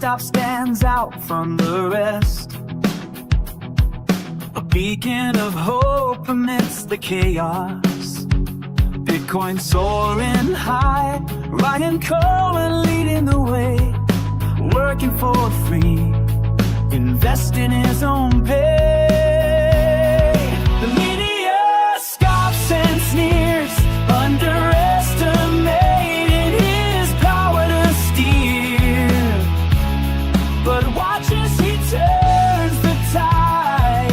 GameStop stands out from the rest, a beacon of hope amidst the chaos. Bitcoin soaring high, Ryan Cohen leading the way, working for free, investing his own pay. The media scoffs and sneers, underestimating his power to steer, but watch as he turns the tide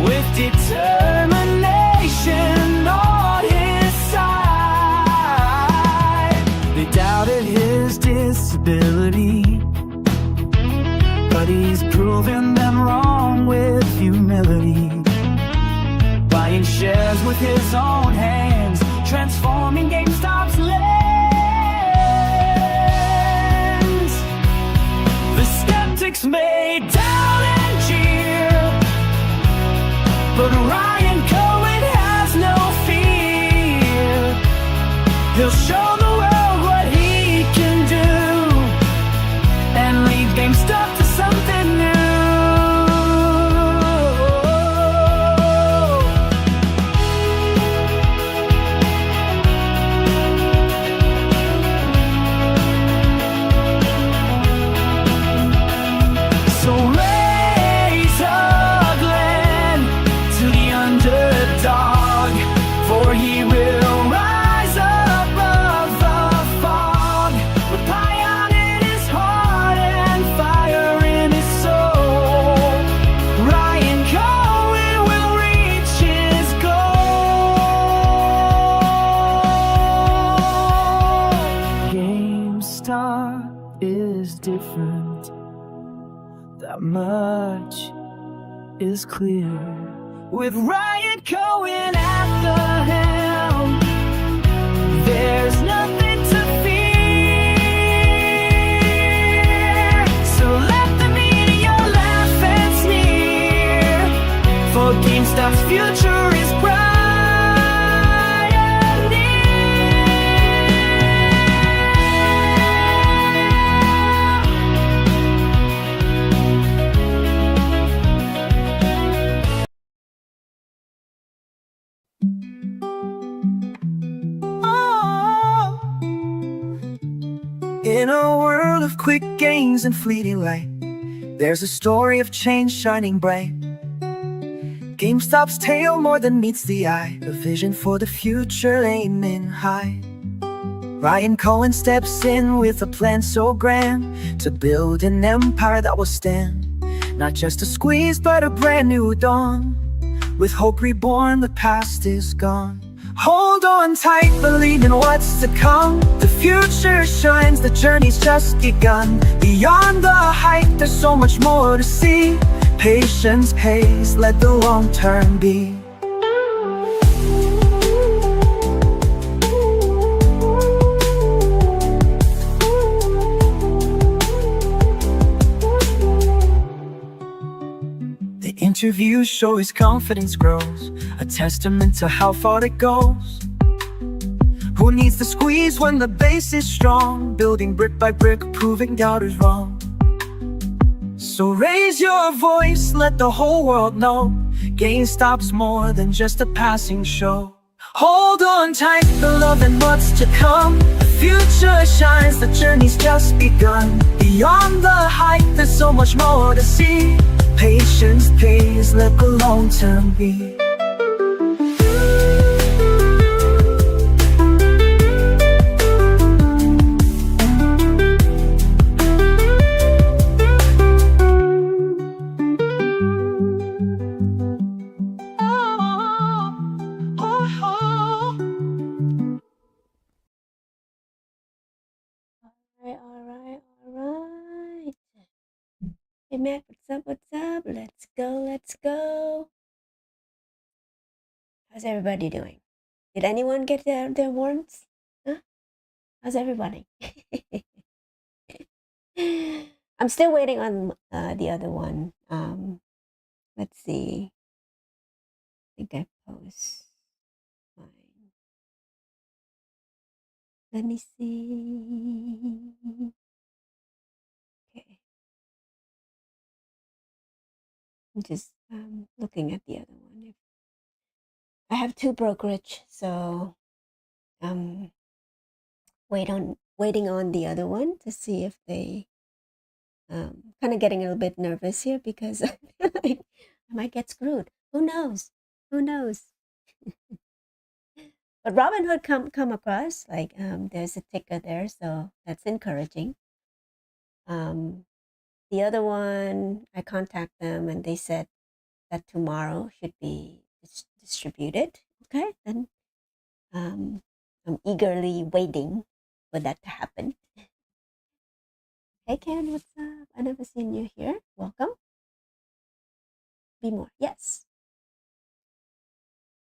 with determination on his side. They doubted his disability, but he's proven them wrong with humility, buying shares with his own hands, transforming GameStop's lens. The skeptics may doubt and jeer, but Ryan Cohen has no fear. He'll show the world what he can do and lead GameStop to something new. So raise a Glenn to the underdog, for he will rise above the fog with pie in his heart and fire in his soul. Ryan Cohen will reach his goal. GameStop is different, that much is clear. With Ryan Cohen at the helm, there's nothing to fear. So let the media laugh and sneer, for GameStop's future is bright and in a world of quick gains and fleeting light, there's a story of change shining bright. GameStop's tale more than meets the eye, a vision for the future aiming high. Ryan Cohen steps in with a plan so grand, to build an empire that will stand. Not just a squeeze, but a brand new dawn. With hope reborn, the past is gone. Hold on tight, believe in what's to come. The future shines, the journey's just begun. Beyond the height, there's so much more to see. Patience pays, let the long term be. The interviews show his confidence grows, a testament to how far it goes. Who needs the squeeze when the base is strong? Building brick by brick, proving doubters wrong. So raise your voice, let the whole world know GameStop's more than just a passing show. Hold on tight, beloved, and what's to come. The future shines, the journey's just begun. Beyond the height, there's so much more to see. Patience pays, let the long term be. Alright. Hey Matt, what's up, Let's go. How's everybody doing? Did anyone get their warrants? Huh? How's everybody? I'm still waiting on the other one. Let's see. I think I post mine. Let me see. I'm just looking at the other one. I have two brokerage, so um waiting on the other one to see if they kind of getting a little bit nervous here because I feel like I might get screwed. Who knows? Who knows? But Robinhood come across like there's a ticker there, so that's encouraging. Um, the other one, I contact them and they said that tomorrow should be distributed. Okay, then I'm eagerly waiting for that to happen. Hey Ken, what's up? I never seen you here. Welcome. Be more. Yes.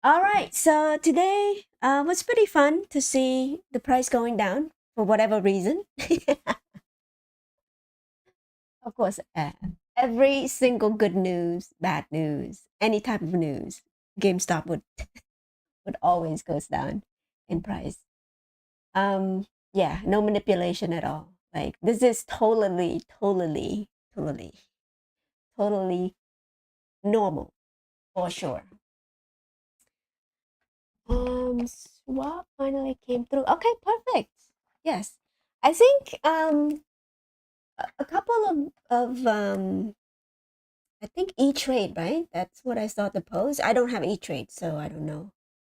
All right. So today was pretty fun to see the price going down for whatever reason. Of course, every single good news, bad news, any type of news, GameStop would always goes down in price. Yeah, no manipulation at all. Like this is totally normal for sure. Swap finally came through. Okay, perfect. Yes, I think a couple of I think E-Trade, right? That's what I saw the post. I don't have E-Trade, so I don't know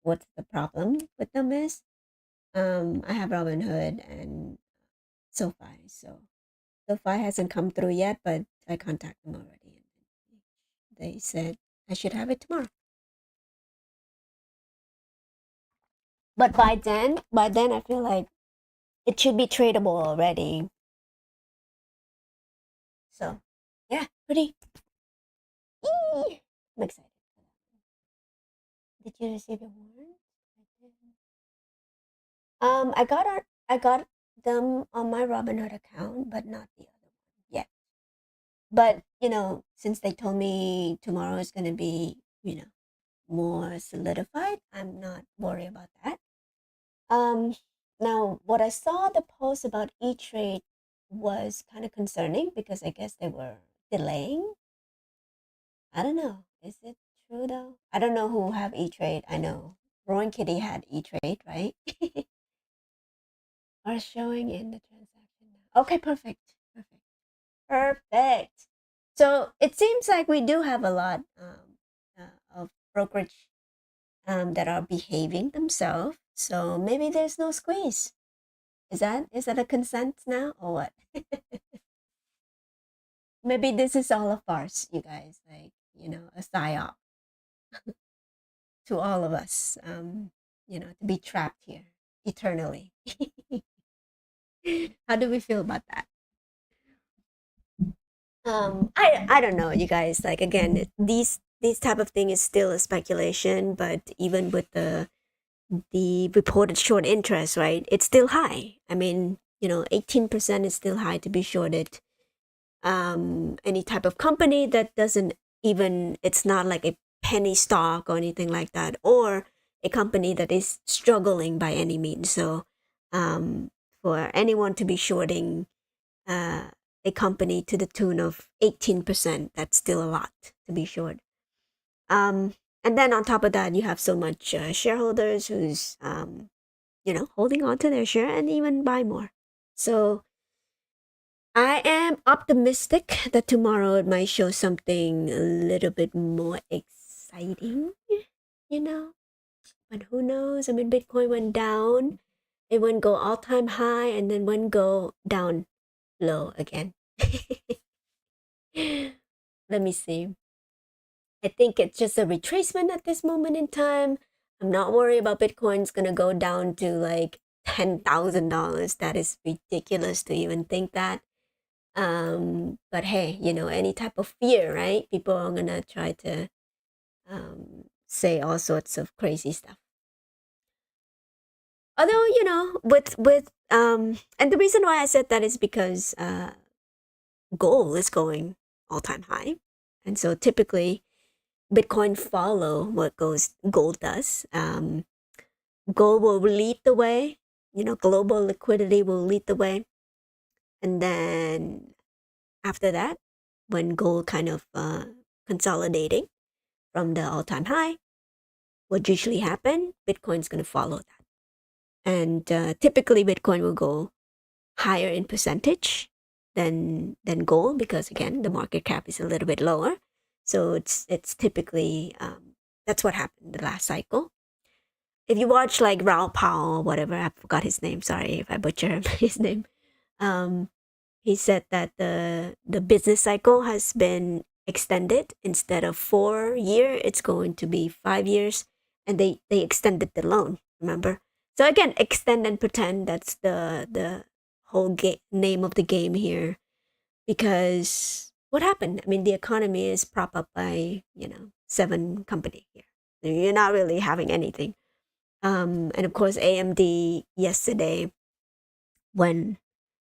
what the problem with them is. I have Robinhood and SoFi, so SoFi hasn't come through yet, but I contacted them already, and they said I should have it tomorrow. But by then I feel like it should be tradable already. So, yeah, pretty. I'm excited. Did you receive your warrant? I did. I got them on my Robinhood account, but not the other one yet. But since they told me tomorrow is gonna be, more solidified, I'm not worried about that. Um, Now what I saw the post about E-Trade was kind of concerning because I guess they were delaying. I don't know. Is it true though? I don't know who have E-Trade. I know Rowan Kitty had E-Trade, right? Are showing in the transaction now. Okay, perfect. Perfect. Perfect. So it seems like we do have a lot of brokerage that are behaving themselves. So maybe there's no squeeze. Is that a consent now or what? Maybe this is all a farce, you guys. Like a psyop to all of us. To be trapped here eternally. How do we feel about that? I don't know, you guys. Like again, these type of thing is still a speculation, but even with the reported short interest, right? It's still high. I mean, 18% is still high to be shorted. Any type of company that doesn't even, it's not like a penny stock or anything like that, or a company that is struggling by any means. So, for anyone to be shorting uh, a company to the tune of 18%, that's still a lot to be short. And then on top of that, you have so much shareholders who's, holding on to their share and even buy more. So I am optimistic that tomorrow it might show something a little bit more exciting, you know? But who knows? I mean, Bitcoin went down, it went go all time high, and then went go down low again. Let me see. I think it's just a retracement at this moment in time. I'm not worried about Bitcoin's gonna go down to like $10,000. That is ridiculous to even think that. But hey, any type of fear, right? People are gonna try to say all sorts of crazy stuff. Although, and the reason why I said that is because gold is going all time high, and so typically Bitcoin follow what gold does. Gold will lead the way. Global liquidity will lead the way, and then after that, when gold kind of consolidating from the all-time high, what usually happen, Bitcoin's going to follow that. And typically Bitcoin will go higher in percentage than gold, because again, the market cap is a little bit lower. So it's typically that's what happened the last cycle. If you watch like Raoul Pal or whatever, I forgot his name, sorry if I butcher his name. He said that the business cycle has been extended. Instead of 4 year, it's going to be 5 years, and they extended the loan, remember? So again, extend and pretend, that's the whole name of the game here. Because what happened? I mean, the economy is propped up by 7 company here. You're not really having anything. And of course, AMD yesterday, when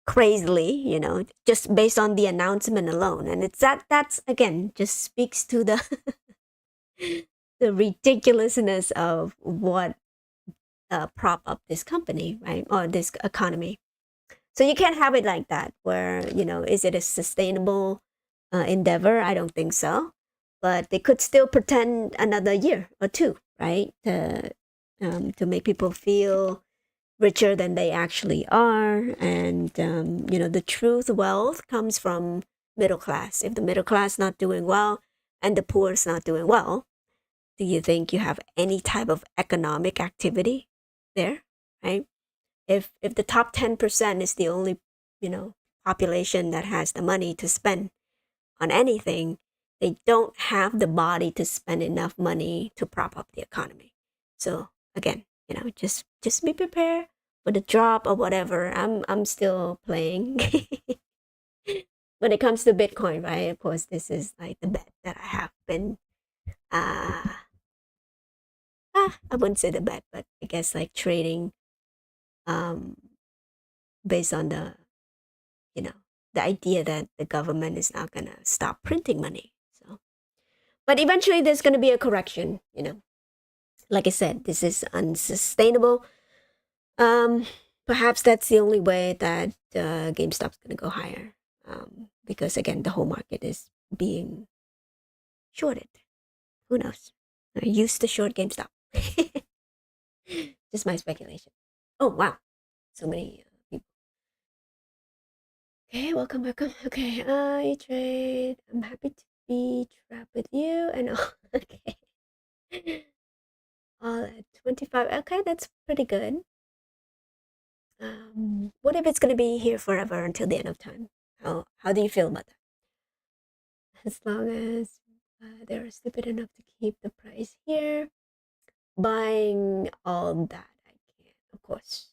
crazily, just based on the announcement alone, and it's that's again just speaks to the the ridiculousness of what prop up this company, right, or this economy. So you can't have it like that, where is it a sustainable endeavor? I don't think so, but they could still pretend another year or two, right, to make people feel richer than they actually are. And the truth wealth comes from middle class. If the middle class not doing well and the poor is not doing well, do you think you have any type of economic activity there, right? If the top 10% is the only population that has the money to spend on anything, they don't have the body to spend enough money to prop up the economy. So again, just be prepared for the drop or whatever. I'm still playing. When it comes to Bitcoin, right? Of course, this is like the bet that I have been I wouldn't say the bet, but I guess like trading um based on the the idea that the government is not gonna stop printing money. So but eventually there's gonna be a correction, like I said, this is unsustainable. Perhaps that's the only way that GameStop's gonna go higher, because again, the whole market is being shorted. Who knows? I used to short GameStop. Just my speculation. Oh wow, so many people. Okay, welcome. Okay, I trade. I'm happy to be trapped with you. And okay, all at 25. Okay, that's pretty good. What if it's gonna be here forever until the end of time? How do you feel about that? As long as they're stupid enough to keep the price here, buying all that I can, of course.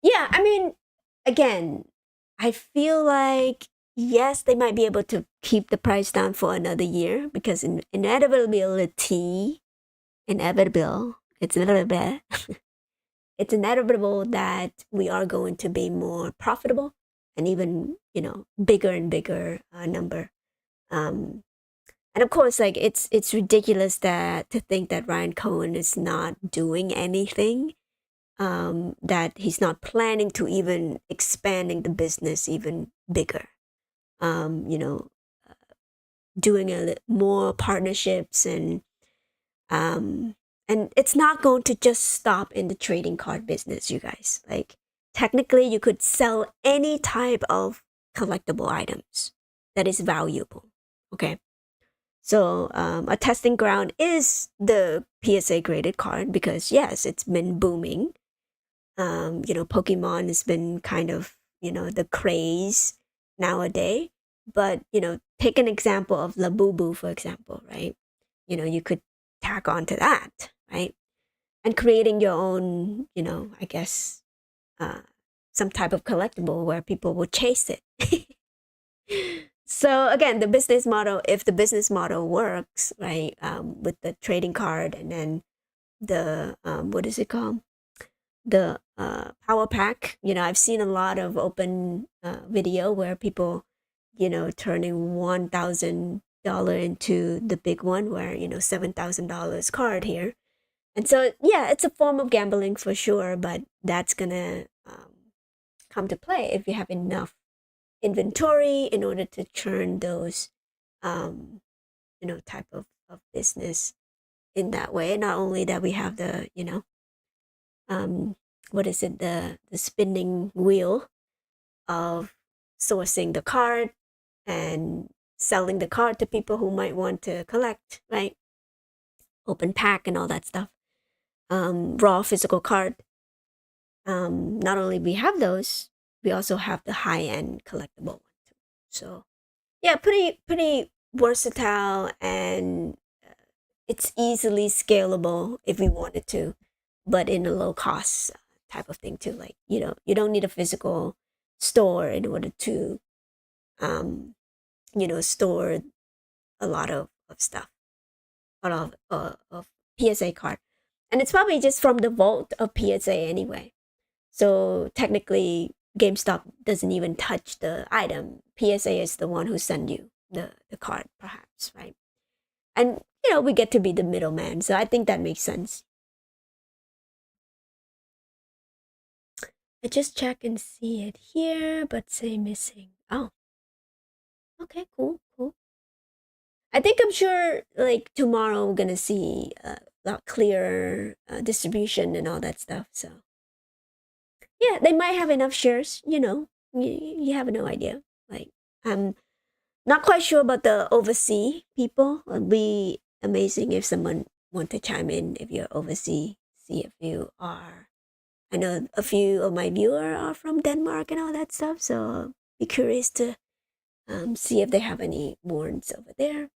Yeah, I mean, again, I feel like yes, they might be able to keep the price down for another year, because inevitability, inevitable, it's inevitable. It's inevitable that we are going to be more profitable, and even bigger and bigger number. Um, and of course, like it's ridiculous that to think that Ryan Cohen is not doing anything, that he's not planning to even expanding the business even bigger, um, you know, doing more partnerships, um, and it's not going to just stop in the trading card business, you guys. Like technically, you could sell any type of collectible items that is valuable. Okay. So a testing ground is the PSA graded card, because yes, it's been booming. Pokemon has been kind of the craze nowadays. But take an example of Labubu, for example, right? You could tack onto that, right? And creating your own, I guess, uh, some type of collectible where people will chase it. So again, the business model, if the business model works, right, with the trading card, and then the what is it called, the power pack. I've seen a lot of open video where people turning $1,000 into the big one, where $7,000 card here. And so yeah, it's a form of gambling for sure, but that's gonna come to play if you have enough inventory in order to churn those type of business in that way. Not only that we have the, what is it, the spinning wheel of sourcing the card and selling the card to people who might want to collect, right? Open pack and all that stuff. Raw physical card. Not only we have those, we also have the high end collectible one too. So yeah, pretty versatile, and it's easily scalable if we wanted to, but in a low cost type of thing too. Like, you don't need a physical store in order to store a lot of stuff, a lot of PSA card. And it's probably just from the vault of PSA anyway. So technically, GameStop doesn't even touch the item. PSA is the one who send you the card, perhaps, right? And we get to be the middleman. So I think that makes sense. I just check and see it here, but say missing. Oh, okay, cool. I think I'm sure like tomorrow we're gonna see a lot clearer distribution and all that stuff. So yeah, they might have enough shares. You have no idea. Like, I'm not quite sure about the overseas people. It'd be amazing if someone want to chime in if you're overseas. See if you are. I know a few of my viewers are from Denmark and all that stuff, so be curious to see if they have any warrants over there.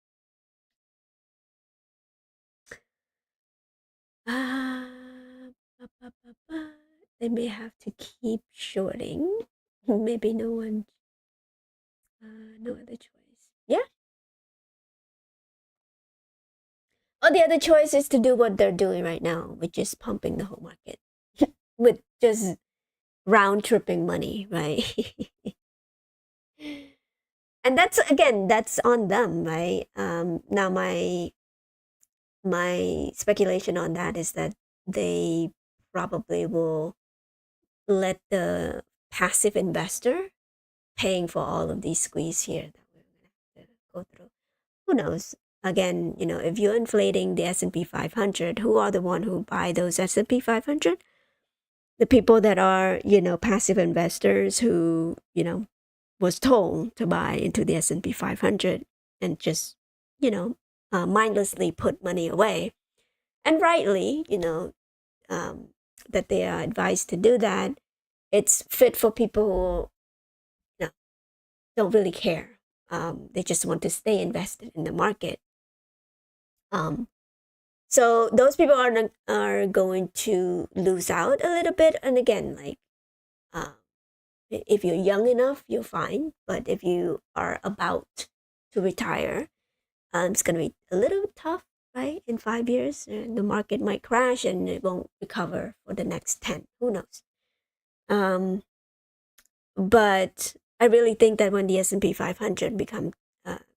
They may have to keep shorting. Maybe no other choice. Yeah. Oh, the other choice is to do what they're doing right now, which is pumping the whole market with just round tripping money, right? And that's on them, right? Now my speculation on that is that they probably will let the passive investor paying for all of these squeeze here that we're gonna have to go through. Who knows? Again, if you're inflating the S&P 500, who are the one who buy those S&P 500? The people that are, passive investors who, was told to buy into the S&P 500 and just, mindlessly put money away. And rightly, that they are advised to do that. It's fit for people who don't really care. They just want to stay invested in the market. So those people are going to lose out a little bit. And again, like, if you're young enough, you're fine. But if you are about to retire, it's going to be a little tough, right? In 5 years, the market might crash and it won't recover for the next 10. Who knows? But I really think that when the S&P 500 become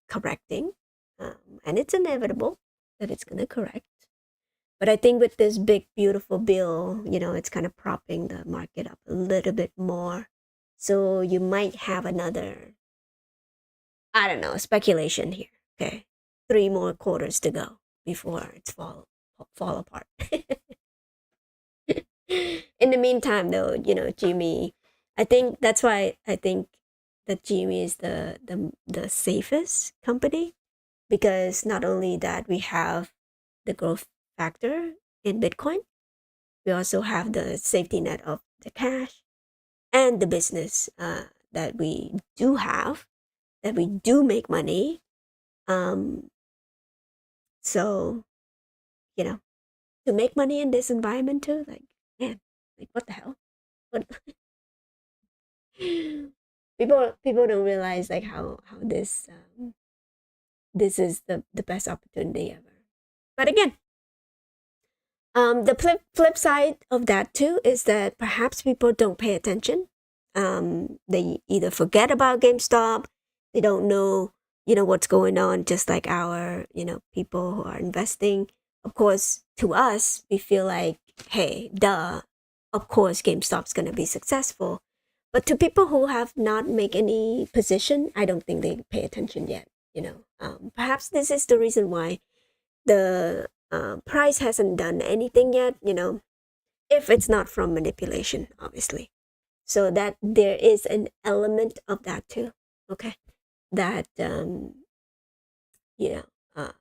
correcting, and it's inevitable that it's going to correct. But I think with this big, beautiful bill, it's kind of propping the market up a little bit more. So you might have another, I don't know, speculation here. Okay. 3 more quarters to go before it's fall apart. In the meantime, though, Jimmy, I think that's why I think that Jimmy is the safest company, because not only that we have the growth factor in Bitcoin, we also have the safety net of the cash and the business that we do have, that we do make money. So, to make money in this environment too, like, man, like, what the hell? What? people don't realize like how this is the best opportunity ever. But again, the flip side of that too is that perhaps people don't pay attention. They either forget about GameStop, they don't know, what's going on, just like our, people who are investing. Of course, to us, we feel like, hey, duh, of course GameStop's gonna be successful. But to people who have not made any position, I don't think they pay attention yet. Perhaps this is the reason why the price hasn't done anything yet, if it's not from manipulation, obviously. So that there is an element of that too. Okay. That, you know, uh,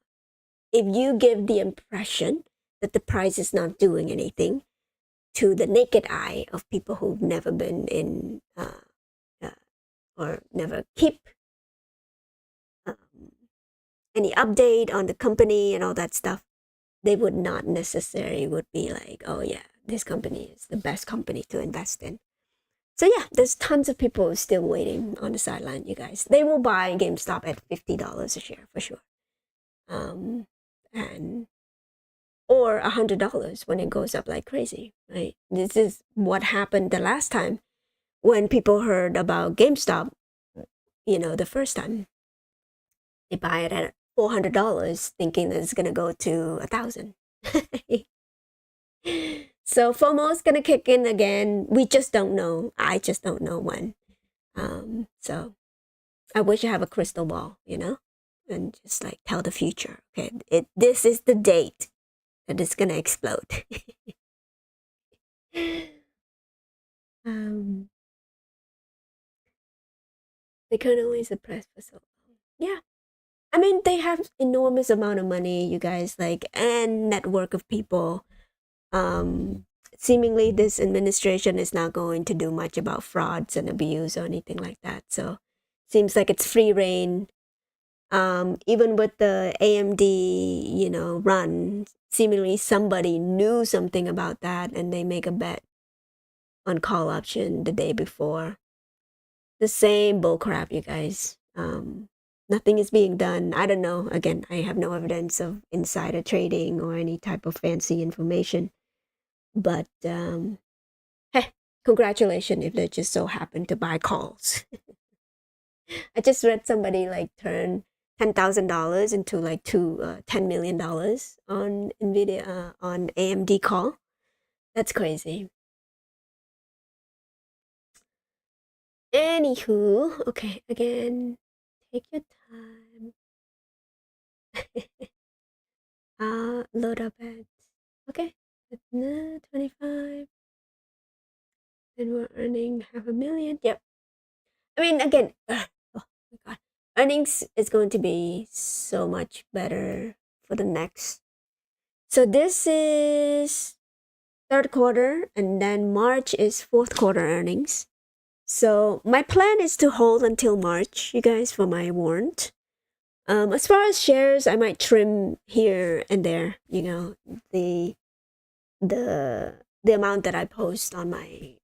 if you give the impression that the price is not doing anything to the naked eye of people who've never been in uh, or never keep um, any update on the company and all that stuff, they would not necessarily would be like, oh yeah, this company is the best company to invest in. So yeah, there's tons of people still waiting on the sideline, you guys. They will buy GameStop at $50 a share for sure. And or $100 when it goes up like crazy, right? This is what happened the last time when people heard about GameStop, the first time. They buy it at $400 thinking that it's gonna go to 1,000. So FOMO is gonna kick in again. We just don't know. I just don't know when. So I wish I have a crystal ball, and just like tell the future. Okay, this is the date that it's gonna explode. um, they can only suppress for so long. Yeah, I mean they have enormous amount of money, you guys, and network of people. Seemingly this administration is not going to do much about frauds and abuse or anything like that. So seems like it's free reign. Even with the AMD, run, seemingly somebody knew something about that and they make a bet on call option the day before. The same bullcrap, you guys. Nothing is being done. I don't know. Again, I have no evidence of insider trading or any type of fancy information. But hey, congratulations if they just so happen to buy calls. I just read somebody turn $10,000 into $10 million on Nvidia on AMD call. That's crazy. Anywho, okay, again, take your time. Load up at okay, 25. And we're earning $500,000. Yep. I mean, again, oh my god, earnings is going to be so much better for the next. So this is third quarter, and then March is fourth quarter earnings. So my plan is to hold until March, you guys, for my warrant. As far as shares, I might trim here and there. The the amount that I post on my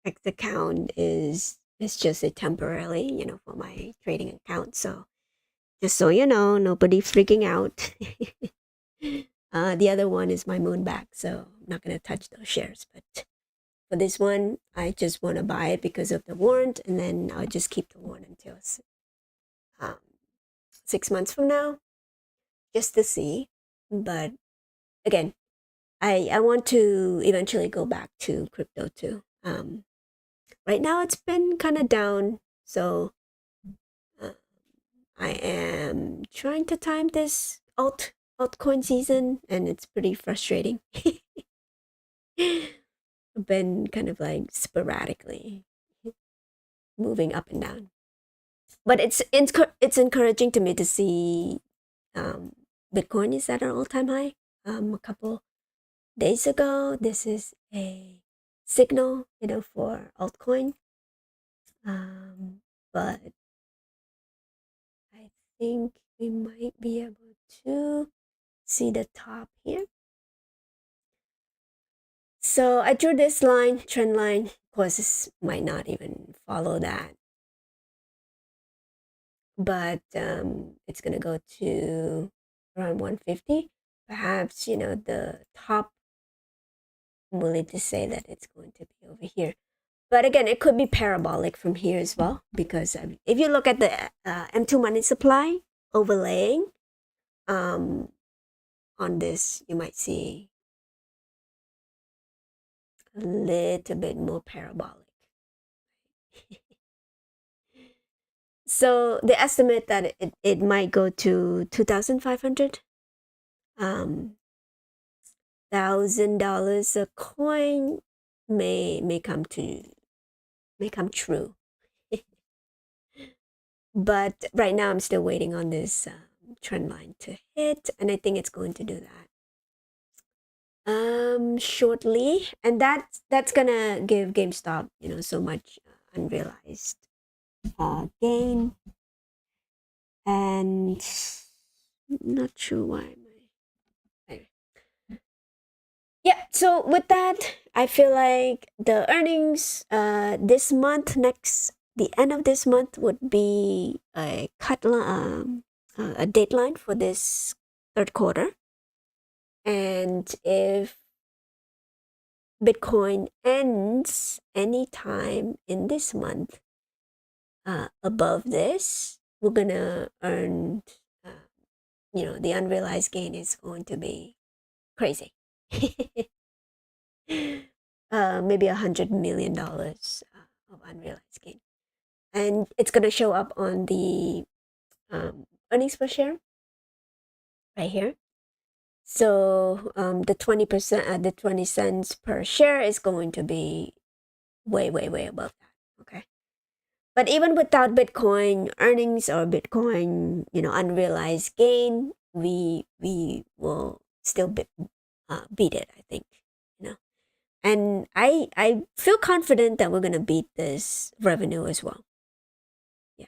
X account is just a temporarily, for my trading account. So just so you know, nobody freaking out. The other one is my moon back, so I'm not gonna touch those shares. But for this one, I just want to buy it because of the warrant, and then I'll just keep the warrant until 6 months from now, just to see. But again, I want to eventually go back to crypto too. Right now it's been kind of down, so uh, I am trying to time this altcoin season, and it's pretty frustrating. I've been kind of sporadically moving up and down, but it's encouraging to me to see Bitcoin is at an all-time high. A couple days ago, this is a signal, for altcoin. But I think we might be able to see the top here. So I drew this line, trend line. Of course, this might not even follow that. But it's going to go to around 150. Perhaps, the top, I'm willing to say that it's going to be over here. But again, it could be parabolic from here as well, because if you look at the M2 money supply overlaying on this, you might see a little bit more parabolic. So they estimate that it might go to 2,500 $1,000 a coin may come true. But right now I'm still waiting on this trend line to hit, and I think it's going to do that shortly, and that's gonna give GameStop so much unrealized gain, and not sure why anyway. Yeah, so with that, I feel like the earnings this month, the end of this month would be a deadline for this third quarter. And if Bitcoin ends anytime in this month above this, we're gonna earn, the unrealized gain is going to be crazy. Maybe $100 million of unrealized gain, and it's gonna show up on the earnings per share right here. So the 20%, the 20 cents per share is going to be way above that. Okay, but even without Bitcoin earnings or Bitcoin, unrealized gain, we will still beat it, I think. And I feel confident that we're gonna beat this revenue as well. Yeah.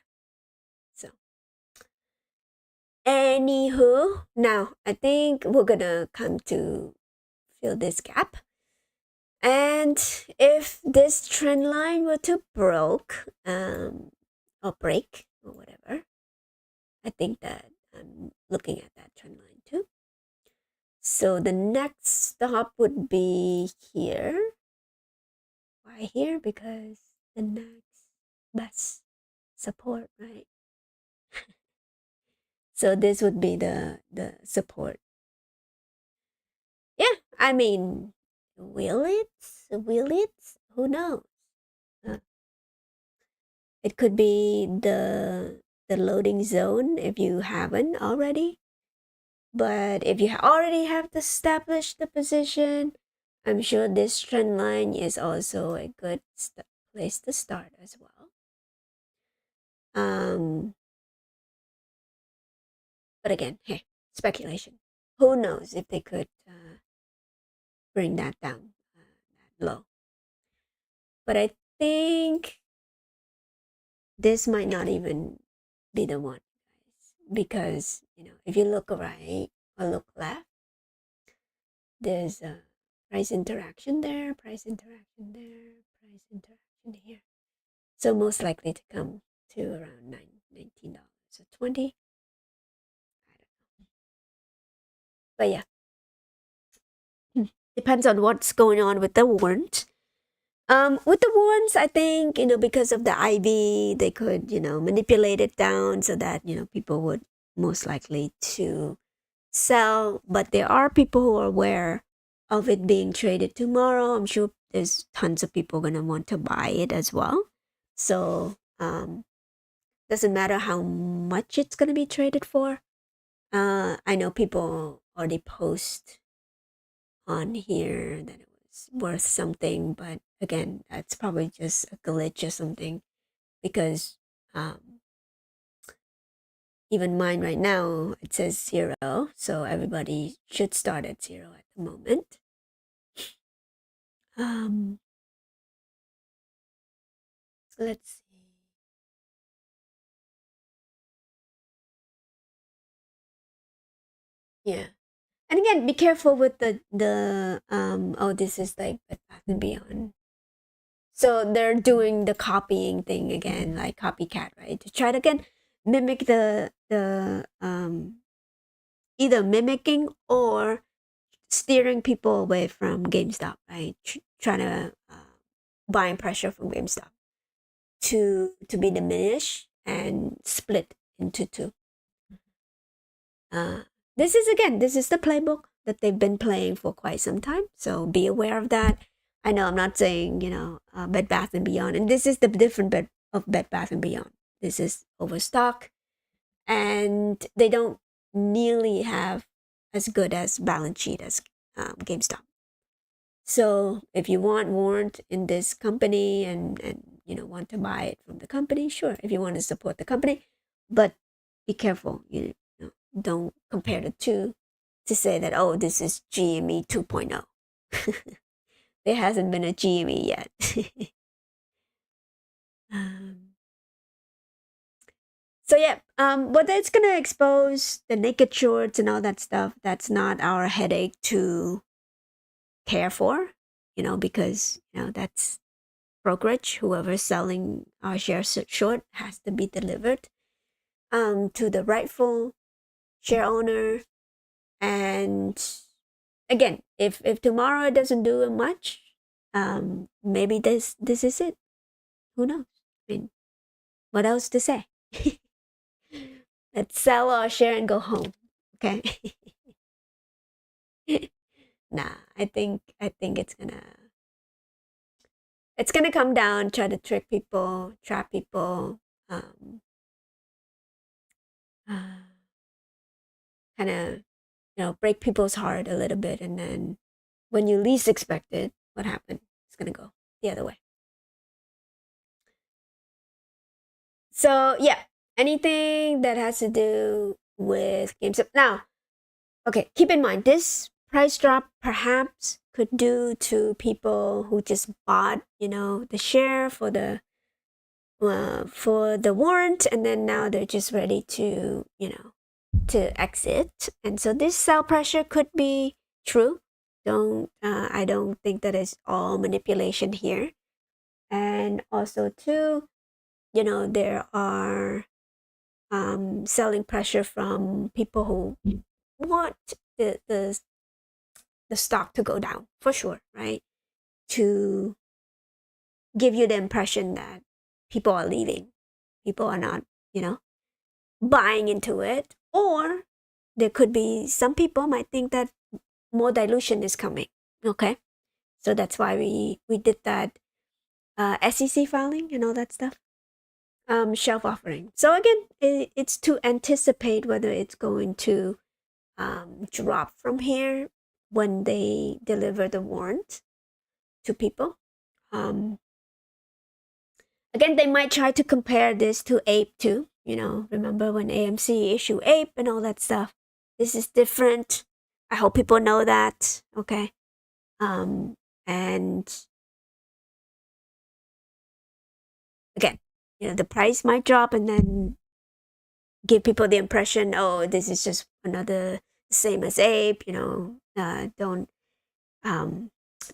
So, anywho, now I think we're gonna come to fill this gap. And if this trend line were to or break or whatever, I think that I'm looking at that trend line too. So the next stop would be here. Why here? Because the next best support, right? So this would be the support. Yeah, I mean, will it? Who knows? It could be the loading zone if you haven't already. But if you already have established the position, I'm sure this trend line is also a good place to start as well. But again, hey, speculation. Who knows if they could bring that down that low? But I think this might not even be the one, guys, because if you look right or look left, there's a price interaction there, price interaction there, price interaction here. So most likely to come to around $19 or 20. I don't know. But yeah, depends on what's going on with the warrant. With the warrants, I think because of the IV, they could manipulate it down so that people would most likely to sell. But there are people who are aware of it being traded tomorrow. I'm sure there's tons of people gonna want to buy it as well. So doesn't matter how much it's gonna be traded for. I know people already post on here that it was worth something, but again, that's probably just a glitch or something, because even mine right now, it says 0, so everybody should start at 0 at the moment. So let's see. Yeah. And again, be careful with the oh, this is like Bed Bath and Beyond. So they're doing the copying thing again, like copycat, right? To try to again mimic the either mimicking or steering people away from GameStop, right? Trying to buying pressure from GameStop to be diminished and split into two. This is the playbook that they've been playing for quite some time. So be aware of that. I know I'm not saying Bed Bath and Beyond, and this is the different Bed Bath and Beyond. this is overstock, and they don't nearly have as good as balance sheet as GameStop. So if you want warrant in this company and want to buy it from the company, sure. If you want to support the company, but be careful. Don't compare the two to say that, oh, this is GME 2.0. There hasn't been a GME yet. um, so yeah, whether it's gonna expose the naked shorts and all that stuff, that's not our headache to care for, because that's brokerage. Whoever's selling our shares short has to be delivered to the rightful share owner. And again, if tomorrow it doesn't do much, maybe this is it. Who knows? I mean, what else to say? Let's sell our share and go home. Okay. Nah, I think it's gonna come down, try to trick people, trap people, kind of break people's heart a little bit, and then when you least expect it, what happened? It's gonna go the other way. So yeah, anything that has to do with GameStop. Now, okay, keep in mind this price drop perhaps could do to people who just bought, the share for the warrant, and then now they're just ready to, to exit. And so this sell pressure could be true. I don't think that is all manipulation here. And also too, there are selling pressure from people who want the stock to go down for sure, right? To give you the impression that people are leaving, people are not, buying into it. Or there could be some people might think that more dilution is coming. Okay, so that's why we did that SEC filing and all that stuff, shelf offering. So again, it's to anticipate whether it's going to drop from here when they deliver the warrant to people. Again, they might try to compare this to Ape too. Remember when AMC issued Ape and all that stuff? This is different. I hope people know that. Okay. And again, the price might drop and then give people the impression, oh, this is just another same as Ape.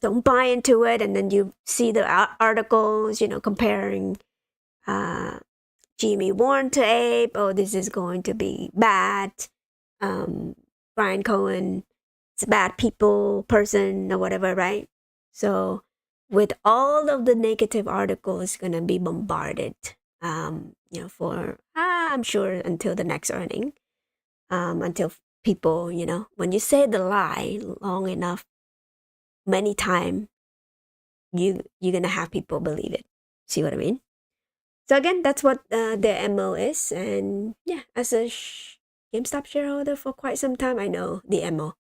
Don't buy into it, and then you see the articles, comparing Jimmy Warren to Ape. Oh, this is going to be bad. Brian Cohen, it's a bad person or whatever, right? So with all of the negative articles gonna be bombarded, for I'm sure until the next earning, until people, when you say the lie long enough, many times, you're gonna have people believe it. See what I mean? So again, that's what their MO is, and yeah, as a GameStop shareholder for quite some time, I know the MO.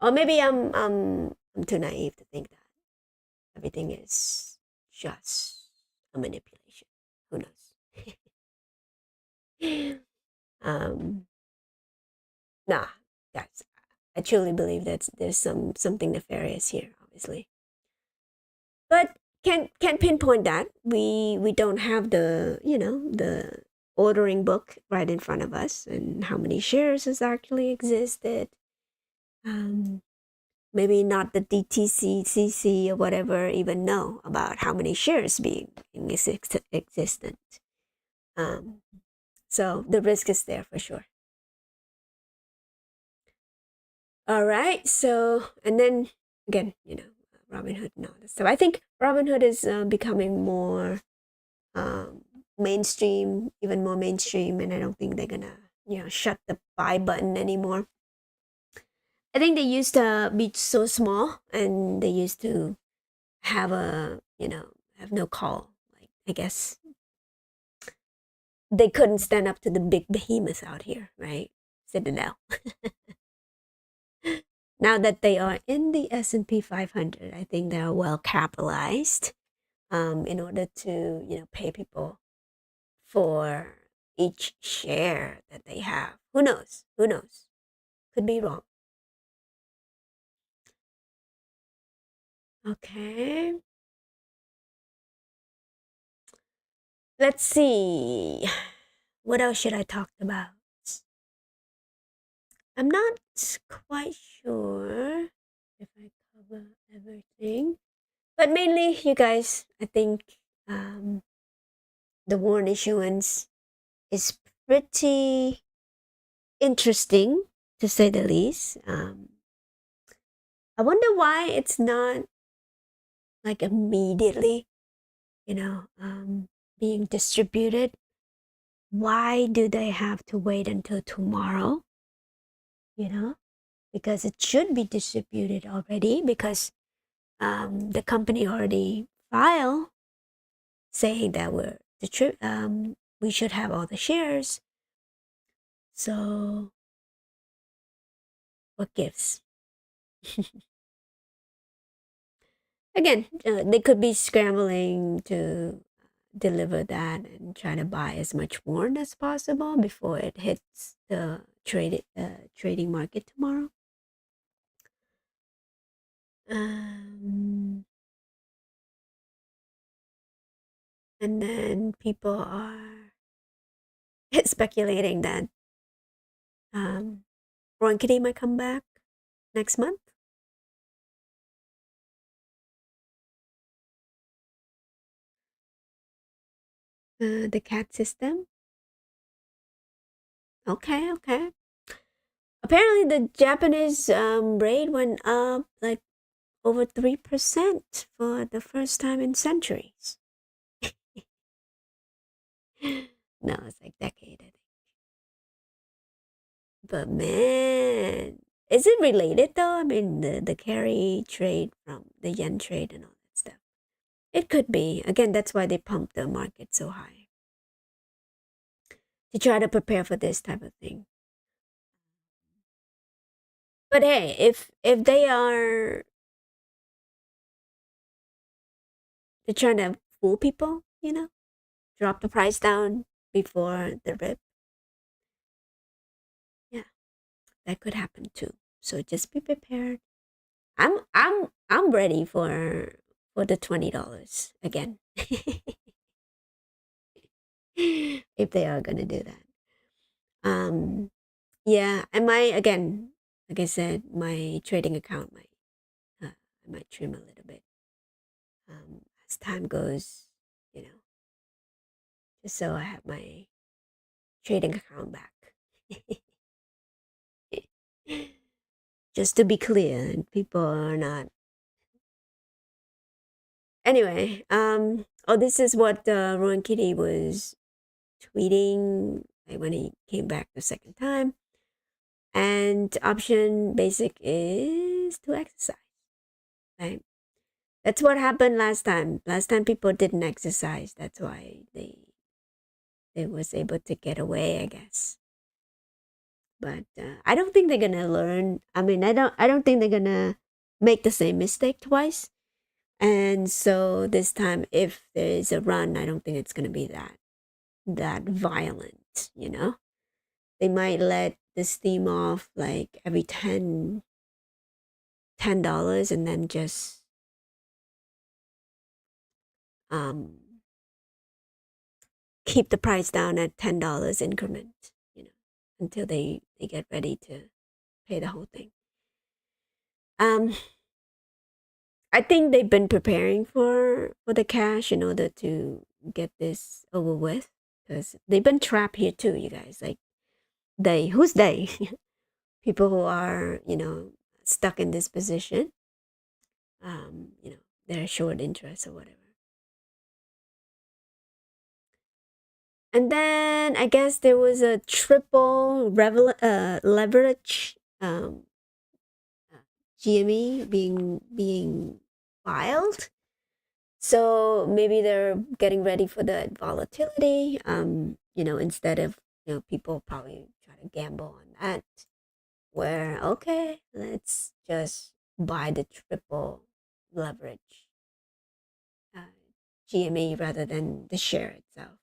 Or maybe I'm too naive to think that everything is just a manipulation. Who knows? Nah, guys, I truly believe that there's something nefarious here, obviously, but can't pinpoint that. We don't have the ordering book right in front of us and how many shares has actually existed. Maybe not the DTCCC or whatever even know about how many shares being existent. So the risk is there for sure. All right, so and then again, Robinhood and all this stuff. I think Robinhood is becoming more mainstream, even more mainstream, and I don't think they're gonna shut the buy button anymore. I think they used to be so small, and they used to have have no call. Like I guess they couldn't stand up to the big behemoth out here, right? Citadel. Now that they are in the S&P 500, I think they're well capitalized in order to, pay people for each share that they have. Who knows? Who knows? Could be wrong. Okay. Let's see. What else should I talk about? I'm not quite sure if I cover everything. But mainly, you guys, I think the warrant issuance is pretty interesting, to say the least. I wonder why it's not like immediately, being distributed. Why do they have to wait until tomorrow? Because it should be distributed already, because the company already filed saying that we should have all the shares. So what gives? Again, they could be scrambling to deliver that and try to buy as much warrant as possible before it hits the trading market tomorrow. And then people are speculating that Ron Kitty might come back next month. The cat system. Okay, okay. Apparently, the Japanese rate went up like over 3% for the first time in centuries. No, it's like decade, I think. But man, is it related though? I mean, the carry trade from the yen trade and all that stuff. It could be. Again, that's why they pump the market so high, to try to prepare for this type of thing. But hey, if they're trying to fool people, drop the price down before the rip. Yeah, that could happen too. So just be prepared. I'm ready for the $20 again. If they are gonna do that. Yeah, and again, like I said, my trading account I might trim a little bit as time goes, you know, just so I have my trading account back. Just to be clear, and people are not. Anyway, this is what Ron Kitty was tweeting when he came back the second time. And option basic is to exercise, right? That's what happened last time. Last time people didn't exercise. That's why they was able to get away, I guess. But I don't think they're gonna learn. I mean, I don't think they're gonna make the same mistake twice. And so this time, if there is a run, I don't think it's gonna be that violent. They might let the steam off like every $10 and then just um keep the price down at $10 increment, until they get ready to pay the whole thing. I think they've been preparing for the cash in order to get this over with, because they've been trapped here too, you guys. Like who's they? People who are stuck in this position. They're short interest or whatever. And then I guess there was a triple leverage GME being filed. So maybe they're getting ready for the volatility. instead of, people probably try to gamble on that, where, okay, let's just buy the triple leverage uh, GME rather than the share itself.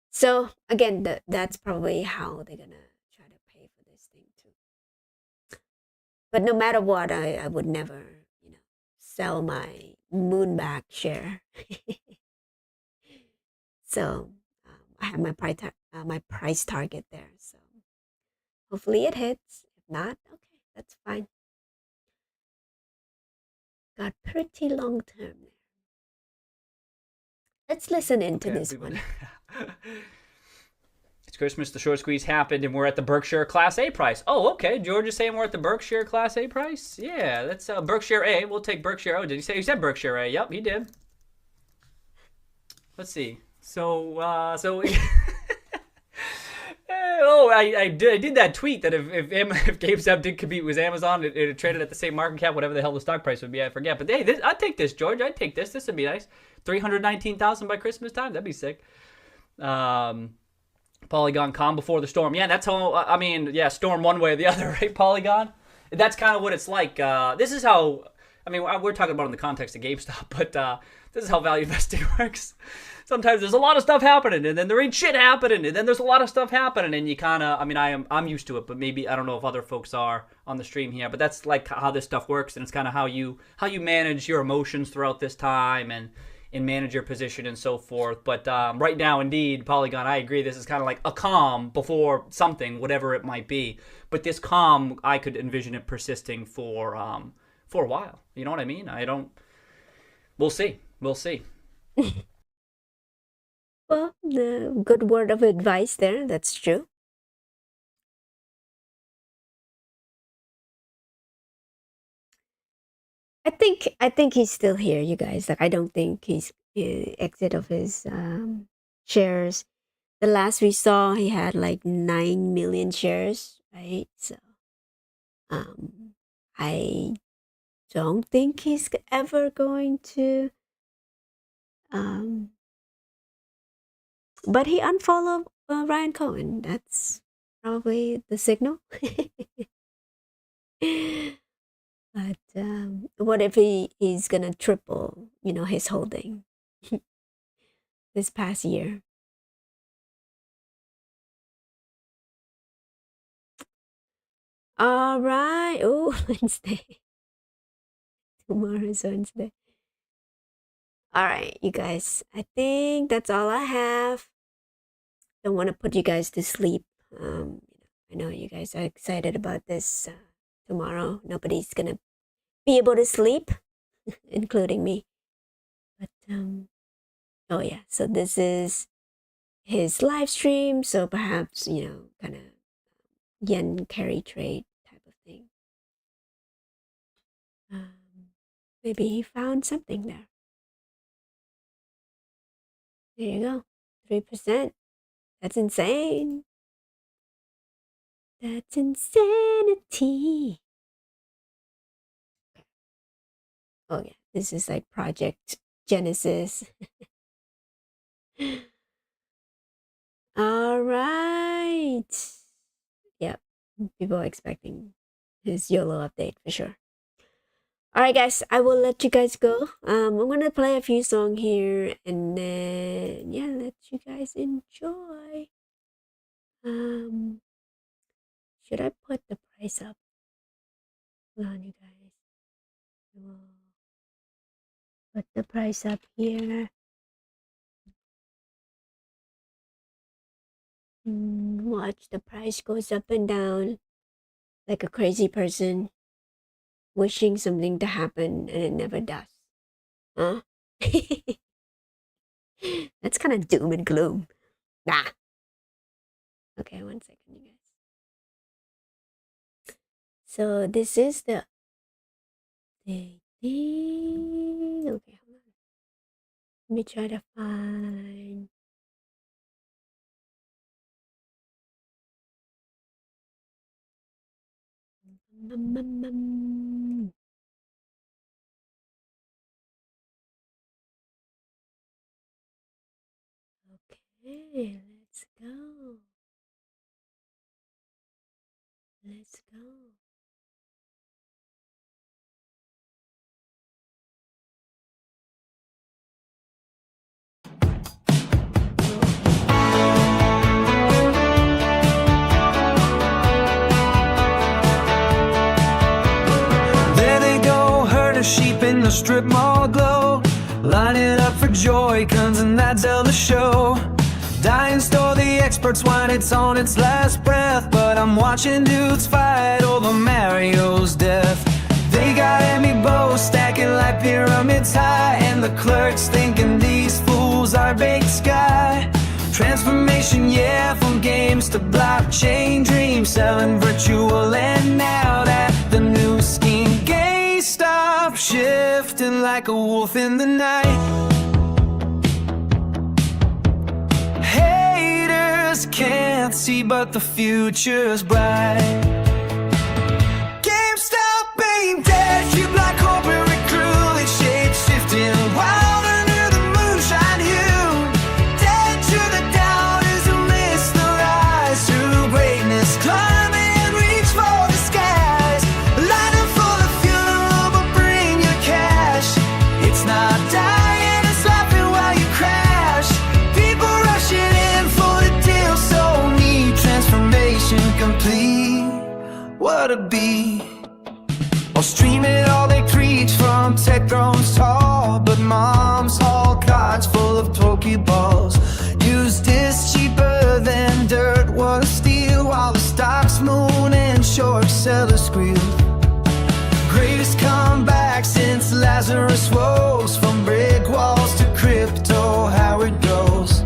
So again, that's probably how they're gonna try to pay for this thing too. But no matter what, I would never, sell my Moonback share. So I have my price target there. So hopefully it hits. If not, okay, that's fine. Got pretty long term there. Let's listen into Okay, this one. It's Christmas. The short squeeze happened, and we're at the Berkshire Class A price. Oh, okay. George is saying we're at the Berkshire Class A price. Yeah, that's Berkshire A. We'll take Berkshire. Oh, did he say? He said Berkshire A. Yep, he did. Let's see. So. I did that tweet that if GameStop did compete with Amazon, it traded at the same market cap, whatever the hell the stock price would be. I forget. But hey, I'd take this, George. I'd take this. This would be nice. 319,000 by Christmas time. That'd be sick. Polygon calm before the storm. Yeah, that's how. I mean, yeah, storm one way or the other, right? Polygon. That's kind of what it's like. This is how. I mean, we're talking about in the context of GameStop, but this is how value investing works. Sometimes there's a lot of stuff happening, and then there ain't shit happening, and then there's a lot of stuff happening, and you kind of. I mean, I'm used to it, but maybe I don't know if other folks are on the stream here. But that's like how this stuff works, and it's kind of how you manage your emotions throughout this time and manage your position and so forth. But right now, indeed, Polygon, I agree. This is kind of like a calm before something, whatever it might be. But this calm, I could envision it persisting for a while. You know what I mean? I don't. We'll see. We'll see. Well, the good word of advice there. That's true. I think he's still here, you guys. Like, I don't think he's exit of his shares. The last we saw, he had like 9 million shares, right? So, um, I don't think he's ever going to. But he unfollowed Ryan Cohen. That's probably the signal. But what if he's gonna triple, his holding this past year? All right. Oh, Wednesday. Tomorrow is Wednesday. All right, you guys. I think that's all I have. Don't want to put you guys to sleep. I know you guys are excited about this tomorrow. Nobody's gonna be able to sleep, including me. But oh yeah. So this is his live stream. So perhaps kind of yen carry trade type of thing. Maybe he found something there. There you go. 3%. That's insane. That's insanity. Oh yeah, this is like Project Genesis. All right. Yep. People are expecting his YOLO update for sure. All right, guys. I will let you guys go. I'm gonna play a few songs here, and then yeah, let you guys enjoy. Should I put the price up? Hold on, you guys. I will put the price up here. Watch the price goes up and down like a crazy person wishing something to happen and it never does. Huh? That's kind of doom and gloom. Nah. Okay, 1 second, you guys. So this is the thing. Okay, hold on. Let me try to find. Okay, let's Let's go. Let's go. There they go, herd of sheep in the strip mall glow, lining up for Joy-Cons and that's how the show. Dying store, the experts whine it's on its last breath, but I'm watching dudes fight over Mario's death. They got amiibo stacking like pyramids high, and the clerks thinking these fools are baked sky. Transformation, yeah, from games to blockchain dreams, selling virtual and now that the new scheme. Gamestop shifting like a wolf in the night. Haters can't see, but the future's bright. GameStop ain't dead, you black corporate crew, they shape shifting wild under the moonshine hue. Dead to the doubters who miss the rise, true greatness climbing and reach for the skies. Line up for the funeral, but bring your cash. It's not dying, it's laughing while you crash. People rushing in for the deal, so neat. Transformation complete. What a beat. I'll stream it all they preach from tech thrones tall, but mom's haul carts full of Pokeballs. Used is cheaper than dirt was steel, while the stock's moon and short sellers squeal. Greatest comeback since Lazarus rose, from brick walls to crypto, how it goes.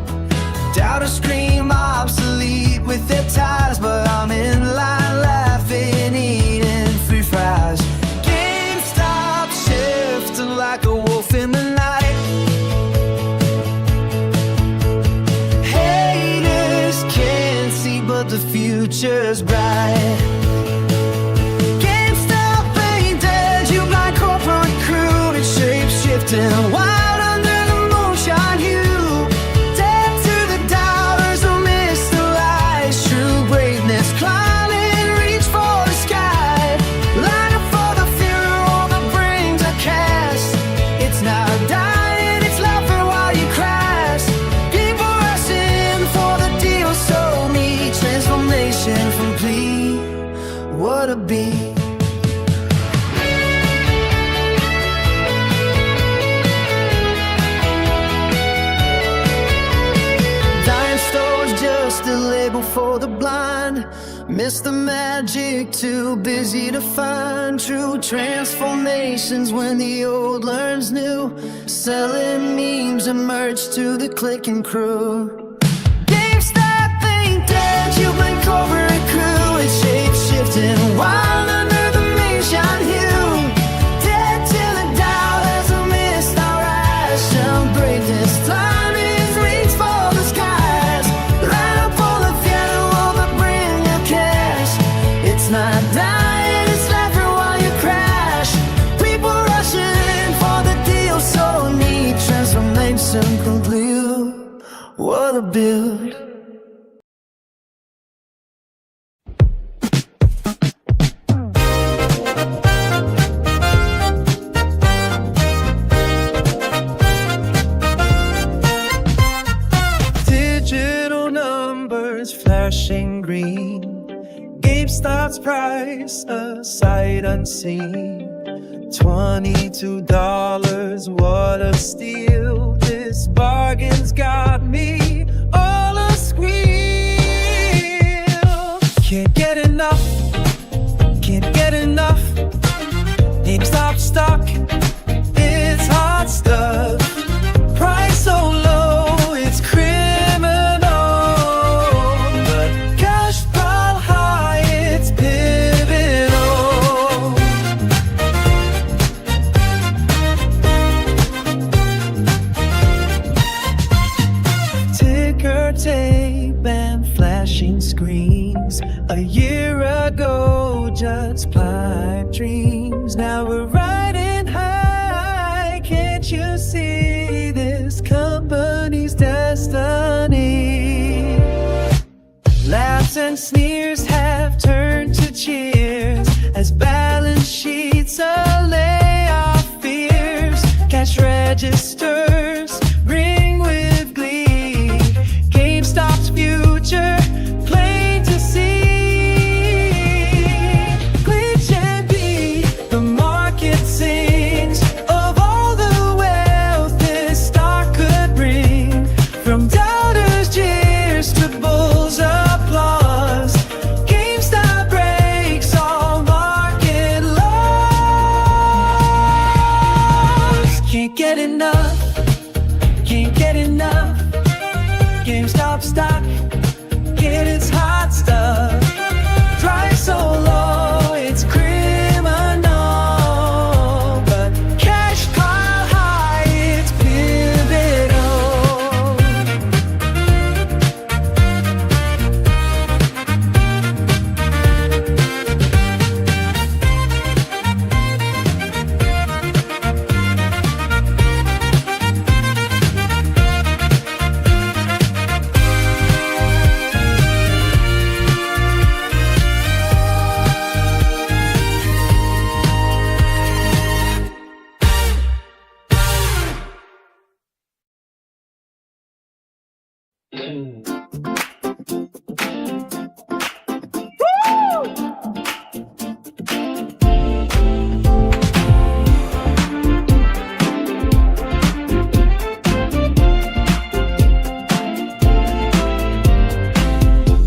Doubters scream obsolete with their ties, but I'm in line laughing, eating free fries. GameStop shifting like a wolf in the night. Haters can't see, but the future's bright. GameStop ain't dead, you blind corporate crew, it's shape-shifting wild under the moonshine hue. Dead to the doubters who miss the lies, true greatness climbing, reach for the sky. Line up for the funeral that brings a cast. It's not dying, it's laughing while you crash. People rushing for the deal, so neat. Transformation complete. What a beat. Dying store's just a label for the blind. Miss the magic, too busy to find. True transformations when the old learns new. Selling memes and merch to the clicking crew. GameStop ain't dead, you blink over a crew. It's shape-shifting wild under the moonshine hue. Dead to the doubters who missed our eyes. Shall break this time is reach for the skies. Line up for the funeral, but bring your cash. It's not dying, it's laughing while you crash. People rushing in for the deal, so neat. Transformation complete. What a build. Digital numbers flashing green. GameStop's price a sight unseen. $22, what a steal. This bargain's got me all a squeal. Can't get enough, can't get enough. GameStop stock, it's hot stuff. Price so low, it's criminal. But cash pile high, it's pivotal. Ticker tape and flashing screens. A year ago, just pipe dreams. Now we're riding high. Can't you see this company's destiny? Laughs and sneers have turned to cheers as balance sheets allay our fears. Cash registers ring with glee. GameStop's future plain to see. Glitch and beat, the market sings of all the wealth this stock could bring. From doubters' jeers to bulls' applause, GameStop breaks all market laws. Can't get enough, can't get enough. GameStop stock, get its hot stuff. Price so low, it's criminal. But cash pile high, it's pivotal.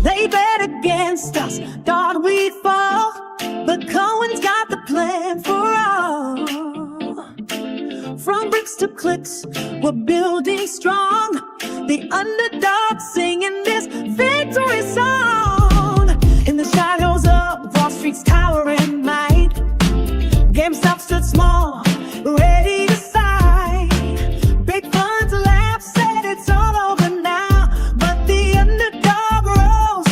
They bet against us, thought we'd fall, but Cohen's got the plan for all. From bricks to clicks, we're building strong. The underdog singing this victory song. In the shadows of Wall Street's towering might, GameStop stood small, ready to fight. Big funds laugh, said it's all over now, but the underdog rose.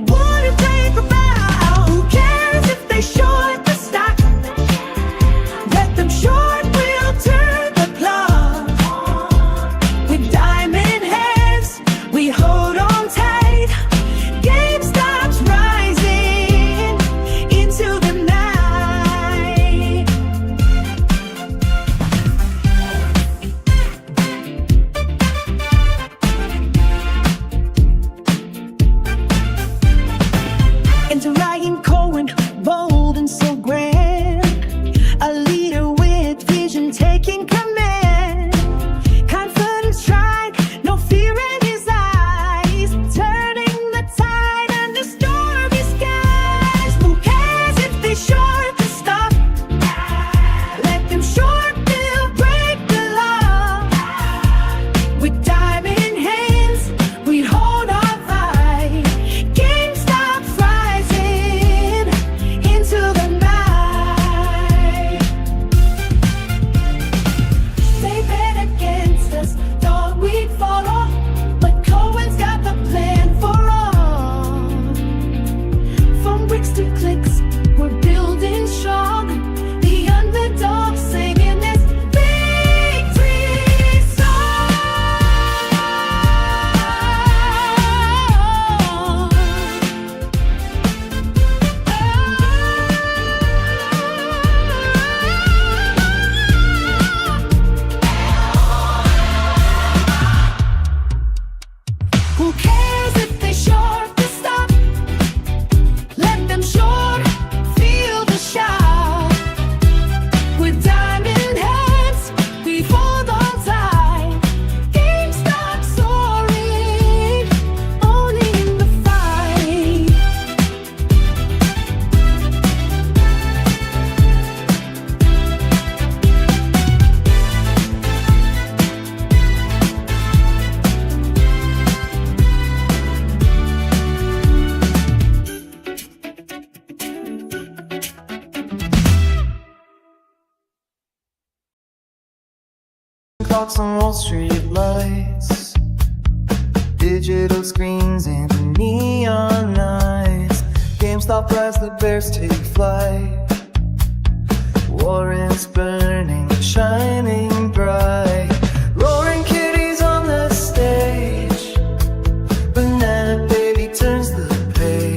What if they bow? Who cares if they short the stock? Let them short, we'll turn the plug. With diamond hands, we hold on tight. GameStop's rising into the night. Into Ryan Cohen, bold and so grand, a leader with vision taking command. Confidence tried, no fear in his eyes, turning the tide under stormy skies. Who cares if they short the stock? Let them short, they'll break the law. With diamond hands, we hold our fight. GameStop's rising into the night. They bet against us, thought we'd follow, but Cohen's got the plan for all. From bricks to clicks, we're building strong. The underdog singing this victory song. Who cares if they short the stock? Let them short, feel the shock. With diamond hands, we hold on tight. GameStop soaring, only in the fight. Clocks on Wall Street lights, digital screens and neon lights. GameStop as the bears take flight. Warren's burning, shining bright. Roaring kitties on the stage. Banana baby turns the page.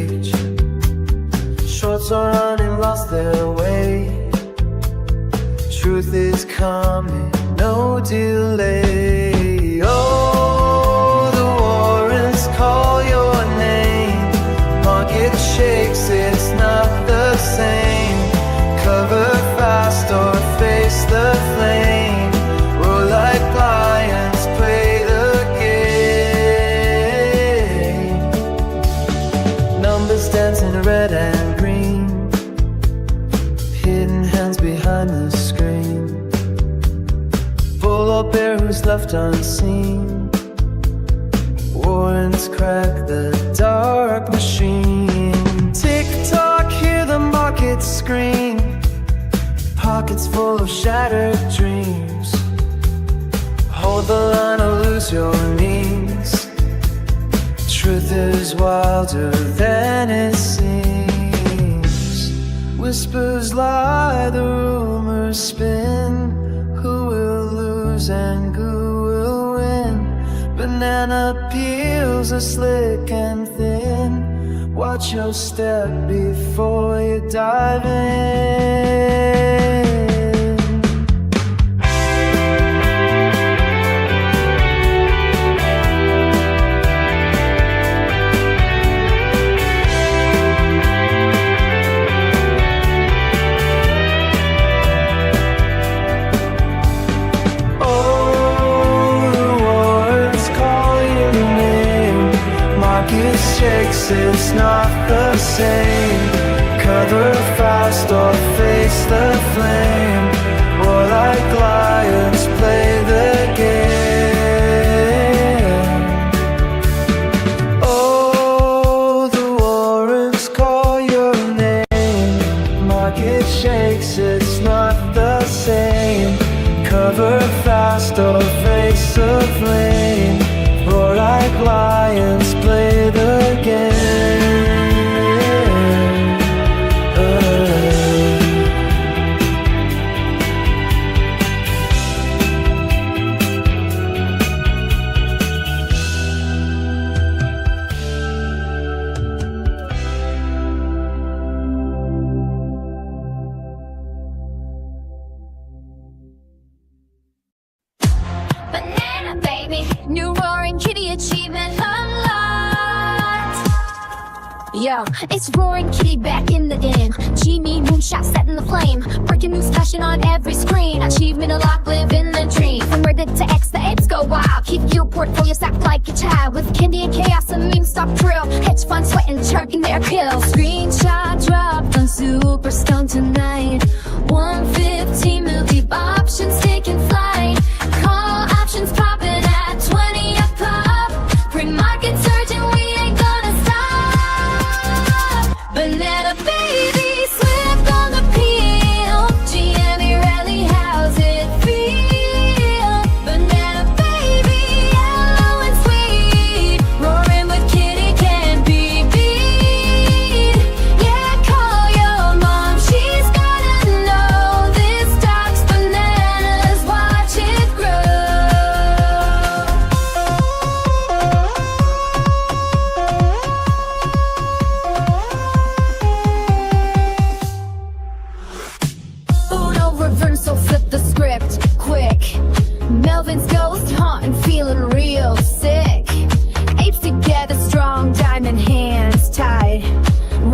left unseen. Warrants crack the dark machine. Tick-tock, hear the market scream. Pockets full of shattered dreams. Hold the line or lose your knees. Truth is wilder than it seems. Whispers lie, the rumors spin. Who will lose and who will win? Banana peels are slick and thin. Watch your step before you dive in. Shakes, it's not the same. Cover fast or face the flame. Or like lions play the game. Oh, the warrants call your name. Market shakes, it's not the same. Cover fast or face the flame. Roar like lions, play the game. Banana baby, new roaring kitty achievement unlocked. Yo, it's roaring kitty back in the game. Genie moonshot setting the flame. Breaking news flashing on every screen. Achievement unlocked, living the dream. From Reddit to X, the hits go wild. Keep your portfolio stacked like a child. With candy and chaos and meme stop thrill. Hedge funds sweating, chugging their pills. Screenshot dropped on Super Stone tonight. 115 movie options taking flight. Call options popping at 20 a pop. Pre-market surging, we ain't gonna stop. Banana baby, slip on the peel. GME rally, how's it feel? Banana baby, yellow and sweet. Roaring with kitty can't be beat. Yeah, call your mom, she's gotta know. This stock's bananas, watch it grow. Uno reversal, flip the script quick. Melvin's ghost haunting, feeling real sick. Apes together, strong diamond hands tied.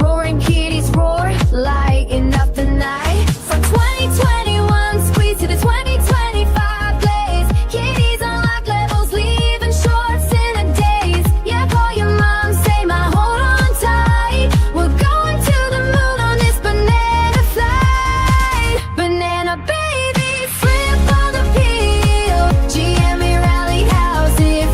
Roaring kitties roar, lighting up the night. From 2021 squeeze to the 2025 blaze. Kitties unlock levels, leaving shorts in a daze. Yeah, call your mom, say my hold on tight. We're going to the moon on this banana flight. Banana baby, flip on the peel. GME rally, how's it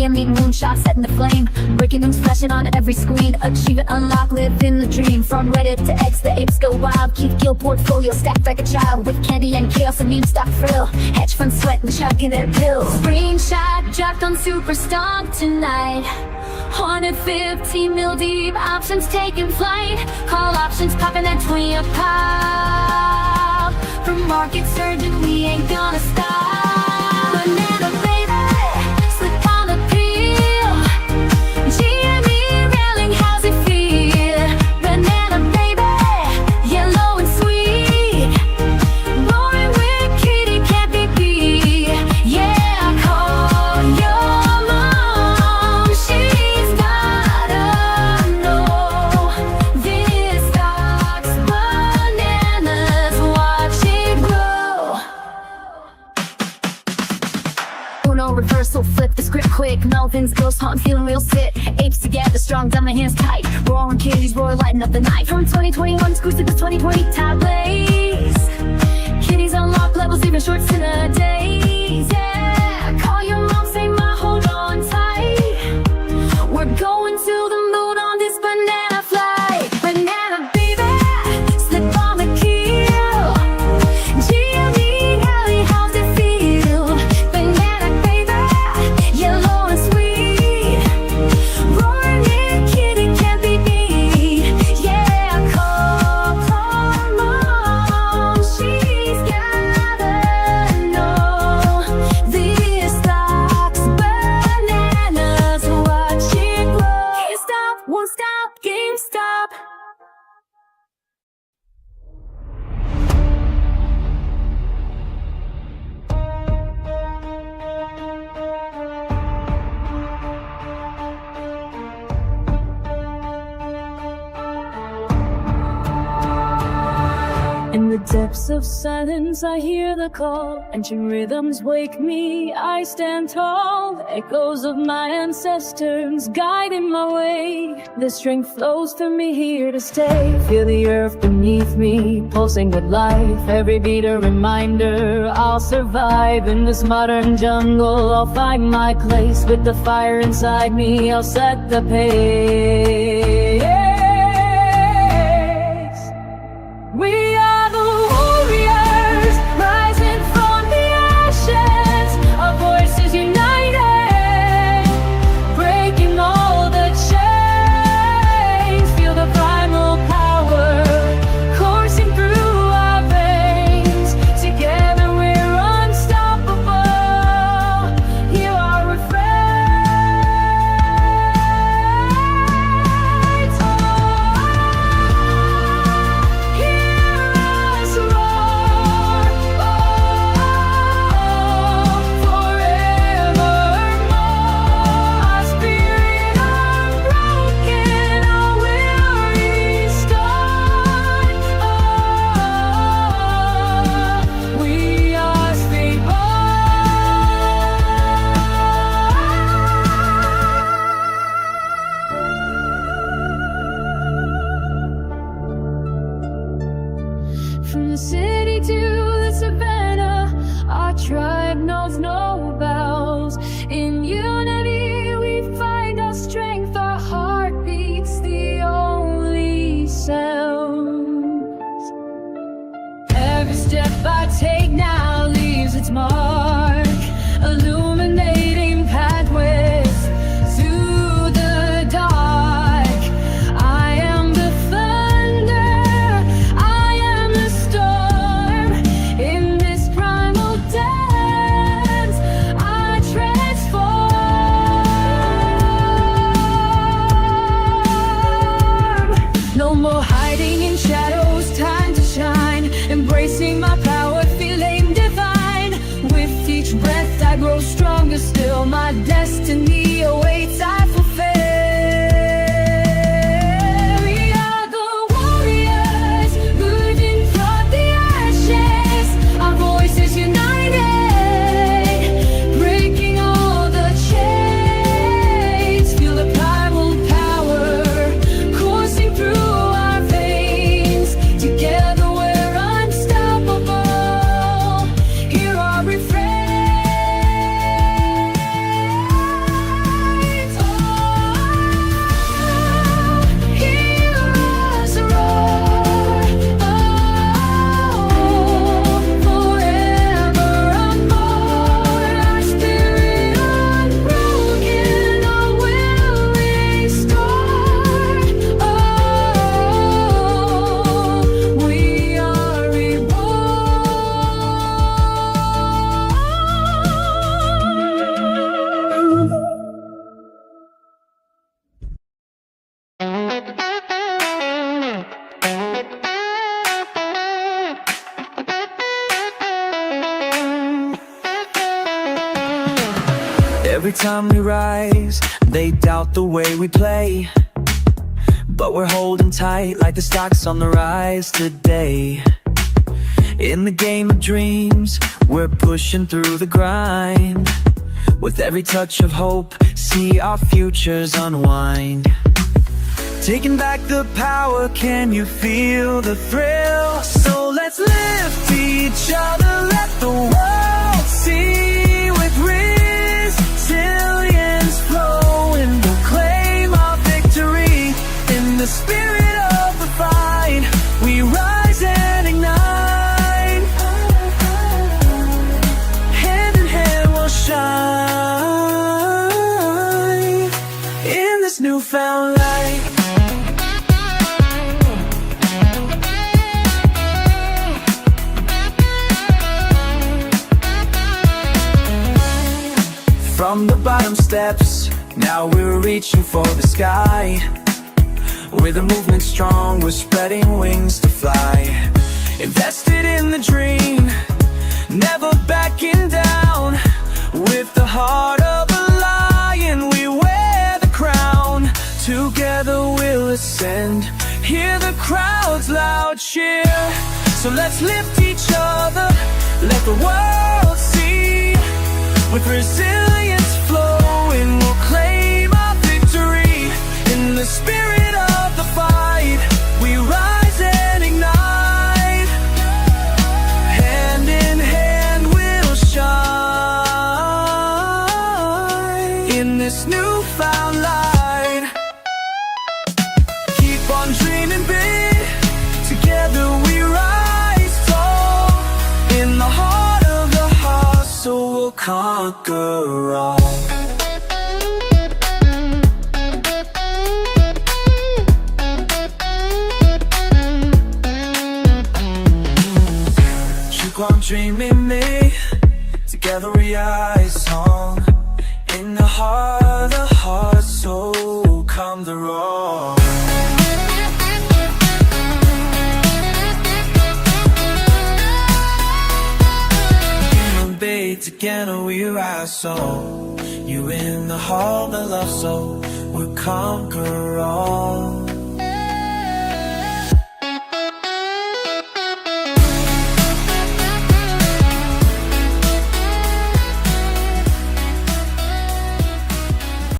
GME moonshot setting the flame. Breaking news flashing on every screen. Achieve it, unlock, live in the dream. From Reddit to X, the apes go wild. Keep your portfolio stacked like a child. With candy and chaos and meme stock thrill. Hedge fund sweat and shotgun their pills. Screenshot dropped on super stock tonight. 115 mil deep, options taking flight. Call options popping at 20 a pop. From market surging, we ain't gonna stop. Banana baby, slip on the peel. GME railing, how's it feel? Banana baby, yellow and sweet. Roaring with kitty, can't be beat. Yeah, call your mom, she's gotta know. This stock's bananas, watch it grow. Uno reversal, flip the script quick. Melvin's ghost hunt, feeling real sick. Apes together, strong, down my hands tight. Roaring kitties, roar, lighting up the night. From 2021 exclusive to 2020 tab blaze. Kitties unlock levels, even shorts in a days. Yeah, call your mom, say ma, hold on tight. We're going to the moon on this banana flight. Banana baby, slip on the keel. GME alley, how's it feel? Banana baby, yellow and sweet. Roaring in kitty, can't be beat. Yeah, call mom, she's gotta know. This stock's bananas, watch it grow. Can't stop, won't stop, Gamestop. In the depths of silence I hear the call. Ancient rhythms wake me, I stand tall. Echoes of my ancestors guiding my way. The strength flows through me, here to stay. Feel the earth beneath me, pulsing with life. Every beat a reminder, I'll survive. In this modern jungle, I'll find my place. With the fire inside me, I'll set the pace. We are the warriors, rising from the ashes. Our voices united, breaking all the chains. Feel the primal power coursing through our veins. Together we're unstoppable. Hear our refrains. From the city to the savannah, our tribe knows no bounds. In unity we find our strength, our heartbeat's the only sound. Every step I take now leaves its mark, illuminating pathways through the dark. I am the thunder, I am the storm. In this primal dance, I transform. No more hiding in shadows, time to shine. Embracing my power, feeling divine. With each breath I grow stronger. time we rise, they doubt the way we play. But we're holding tight like the stocks on the rise today. In the game of dreams, we're pushing through the grind. With every touch of hope, see our futures unwind. Taking back the power, can you feel the thrill? So let's lift each other, let the world see. With resilience flowing, we'll claim our victory. In the spirit of the fight, we rise and ignite. Hand in hand we'll shine in this newfound light. From the bottom steps, now we're reaching for the sky. With a movement strong, we're spreading wings to fly. Invested in the dream, never backing down. With the heart of a lion, we wear the crown. Together we'll ascend, hear the crowd's loud cheer. So let's lift each other, let the world see. With resilience flowing, we'll claim our victory. In the spirit of the fight, we rise and ignite. Hand in hand we'll shine in this newfound light. Keep on dreaming big, together we rise tall. In the heart of the hustle, we'll conquer all. Keep on dreaming me, together we rise on. In the heart of the hustle, come the roar. Together we rise, so you in the hall, the love, so we'll conquer all.